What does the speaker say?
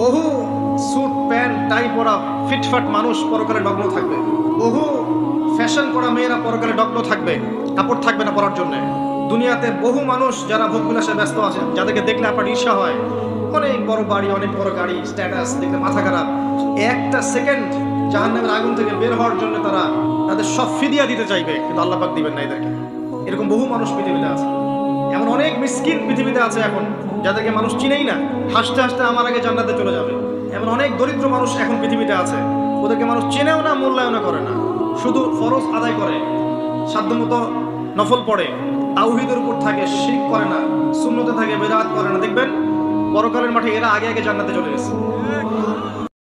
বহু suit pant tie পরা ফিটফাট মানুষ পরকালে নগ্ন থাকবে, বহু ফ্যাশন করা মেয়েরা পরকালে নগ্ন থাকবে, কাপড় থাকবে না পরার জন্য। দুনিয়াতে বহু মানুষ যারা ভোগবিলাসে ব্যস্ত আছে, যাদেরকে দেখলে আপনার ঈর্ষা হয়, অনেক বড় বাড়ি, অনেক বড় গাড়ি, স্ট্যাটাস, দেখলে মাথা খারাপ। একটা সেকেন্ড জাহান্নামের আগুন থেকে বের হওয়ার জন্য তারা তাদের সব ফিদিয়া দিতে চাইবে, কিন্তু আল্লাহ পাক দিবেন না এদেরকে। এরকম বহু মানুষ পৃথিবীতে আছে। এমন অনেক মিসকিন পৃথিবীতে আছে এখন, যাদেরকে মানুষ চিনেই না, হাসতে হাসতে আমার আগে জান্নাতে চলে যাবে। এমন অনেক দরিদ্র মানুষ এখন পৃথিবীতে আছে, ওদেরকে মানুষ চেনেও না, মূল্যায়নও করে না, শুধু ফরজ আদায় করে, সাধ্যমতো নফল পড়ে, তাওহীদের উপর থাকে, শিরক করে না, সুন্নতে থাকে, বেদাত করে না। দেখবেন পরকালের মাঠে এরা আগে আগে জান্নাতে চলে গেছে।